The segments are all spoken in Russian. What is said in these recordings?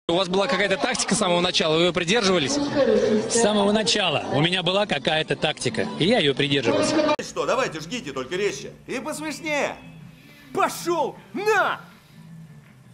У вас была какая-то тактика с самого начала, вы ее придерживались? С самого начала у меня была какая-то тактика, и я ее придерживался. Что, давайте жгите, только резче. И посмешнее. Пошел на!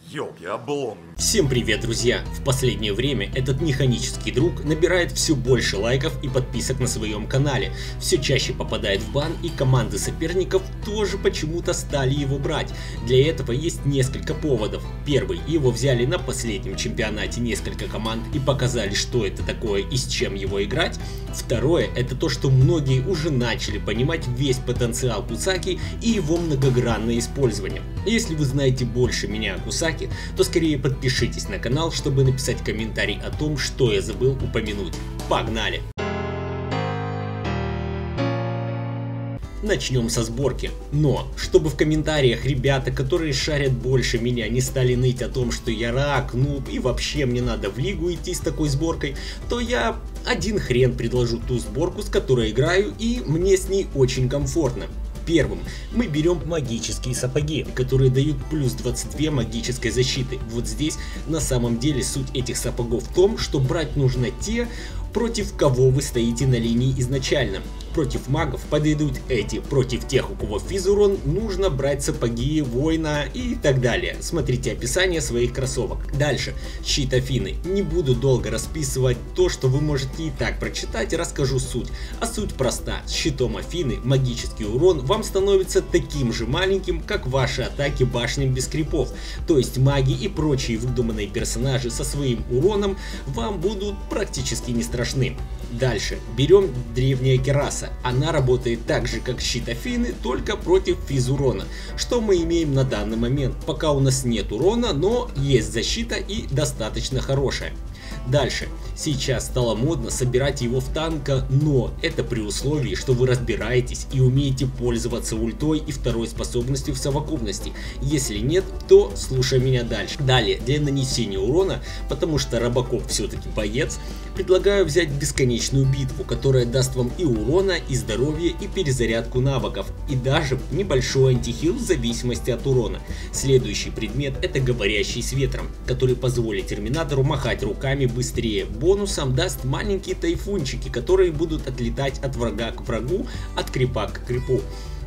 Ёлки-облом. Всем привет, друзья! В последнее время этот механический друг набирает все больше лайков и подписок на своем канале, все чаще попадает в бан, и команды соперников тоже почему-то стали его брать. Для этого есть несколько поводов. Первый, его взяли на последнем чемпионате несколько команд и показали, что это такое и с чем его играть. Второе, это то, что многие уже начали понимать весь потенциал Кусаки и его многогранное использование. Если вы знаете больше меня о Кусаки, то скорее подпишитесь на канал, чтобы написать комментарий о том, что я забыл упомянуть. Погнали! Начнем со сборки. Но, чтобы в комментариях ребята, которые шарят больше меня, не стали ныть о том, что я рак, нуб и вообще мне надо в лигу идти с такой сборкой, то я один хрен предложу ту сборку, с которой играю, и мне с ней очень комфортно. Первым мы берем магические сапоги, которые дают плюс 22 магической защиты. Вот здесь на самом деле суть этих сапогов в том, что брать нужно те, против кого вы стоите на линии изначально. Против магов подойдут эти, против тех, у кого физурон, нужно брать сапоги воина и так далее. Смотрите описание своих кроссовок. Дальше, щит Афины. Не буду долго расписывать то, что вы можете и так прочитать, расскажу суть. А суть проста. С щитом Афины магический урон вам становится таким же маленьким, как ваши атаки башням без крипов. То есть маги и прочие выдуманные персонажи со своим уроном вам будут практически не страшны. Дальше, берем древняя кераса. Она работает так же, как щит Афины, только против физурона. Что мы имеем на данный момент? Пока у нас нет урона, но есть защита и достаточно хорошая. Дальше, сейчас стало модно собирать его в танка, но это при условии, что вы разбираетесь и умеете пользоваться ультой и второй способностью в совокупности. Если нет, то слушай меня дальше. Далее, для нанесения урона, потому что Робокоп все-таки боец, предлагаю взять бесконечную битву, которая даст вам и урона, и здоровье, и перезарядку навыков, и даже небольшой антихил в зависимости от урона. Следующий предмет — это говорящий с ветром, который позволит терминатору махать руками быстрее. Бонусом даст маленькие тайфунчики, которые будут отлетать от врага к врагу, от крипа к крипу.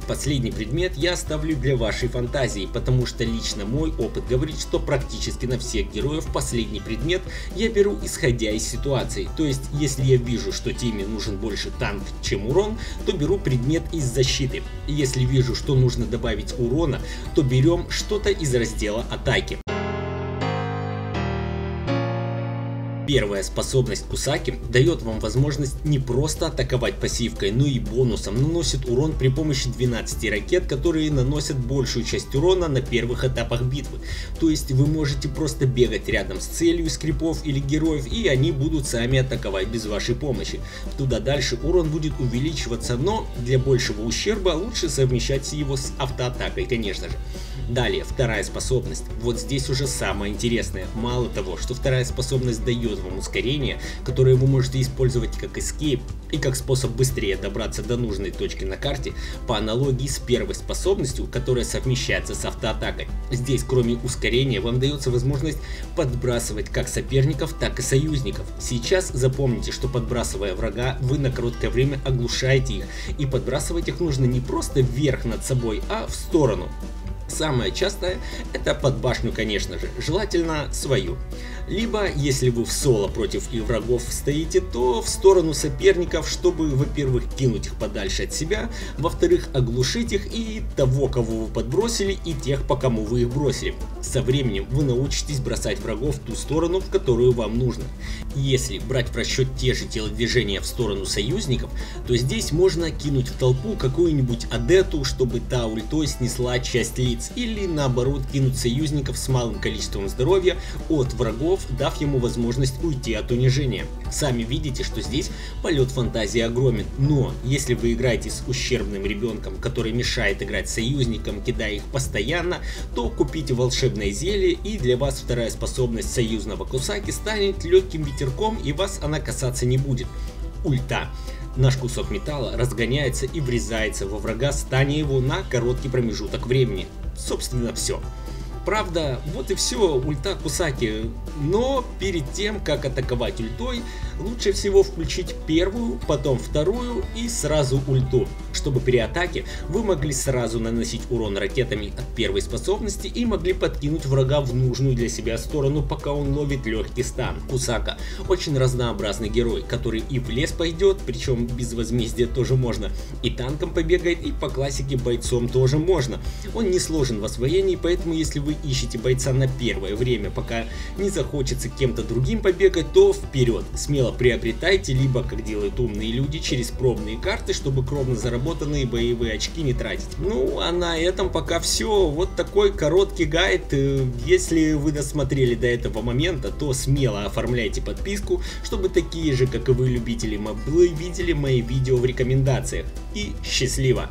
Последний предмет я оставлю для вашей фантазии, потому что лично мой опыт говорит, что практически на всех героев последний предмет я беру исходя из ситуации. То есть, если я вижу, что теме нужен больше танк, чем урон, то беру предмет из защиты. Если вижу, что нужно добавить урона, то берем что-то из раздела атаки. Первая способность Кусаки дает вам возможность не просто атаковать пассивкой, но и бонусом наносит урон при помощи 12 ракет, которые наносят большую часть урона на первых этапах битвы. То есть вы можете просто бегать рядом с целью из крипов или героев, и они будут сами атаковать без вашей помощи. Туда дальше урон будет увеличиваться, но для большего ущерба лучше совмещать его с автоатакой, конечно же. Далее, вторая способность. Вот здесь уже самое интересное. Мало того, что вторая способность дает вам ускорение, которое вы можете использовать как эскейп и как способ быстрее добраться до нужной точки на карте, по аналогии с первой способностью, которая совмещается с автоатакой. Здесь, кроме ускорения, вам дается возможность подбрасывать как соперников, так и союзников. Сейчас запомните, что подбрасывая врага, вы на короткое время оглушаете их, и подбрасывать их нужно не просто вверх над собой, а в сторону. Самое частое — это под башню, конечно же, желательно свою. Либо, если вы в соло против и врагов стоите, то в сторону соперников, чтобы, во-первых, кинуть их подальше от себя, во-вторых, оглушить их и того, кого вы подбросили, и тех, по кому вы их бросили. Со временем вы научитесь бросать врагов в ту сторону, в которую вам нужно. Если брать в расчет те же телодвижения в сторону союзников, то здесь можно кинуть в толпу какую-нибудь адету, чтобы та ультой снесла часть лиц, или наоборот кинуть союзников с малым количеством здоровья от врагов, дав ему возможность уйти от унижения. Сами видите, что здесь полет фантазии огромен, но если вы играете с ущербным ребенком, который мешает играть союзникам, кидая их постоянно, то купите волшебное зелье, и для вас вторая способность союзного Кусаки станет легким ветерком, и вас она касаться не будет. Ульта. Наш кусок металла разгоняется и врезается во врага, станя его на короткий промежуток времени. Собственно, все. Правда, вот и все, ульта Кусаки. Но перед тем, как атаковать ультой, лучше всего включить первую, потом вторую и сразу ульту, чтобы при атаке вы могли сразу наносить урон ракетами от первой способности и могли подкинуть врага в нужную для себя сторону, пока он ловит легкий стан. Кусака очень разнообразный герой, который и в лес пойдет, причем без возмездия тоже можно, и танком побегает, и по классике бойцом тоже можно. Он не сложен в освоении, поэтому если вы ищете бойца на первое время, пока не захочется кем-то другим побегать, то вперед, смело приобретайте, либо, как делают умные люди, через пробные карты, чтобы кровно заработанные боевые очки не тратить. Ну, а на этом пока все. Вот такой короткий гайд. Если вы досмотрели до этого момента, то смело оформляйте подписку, чтобы такие же, как и вы, любители моблы, видели мои видео в рекомендациях. И счастливо!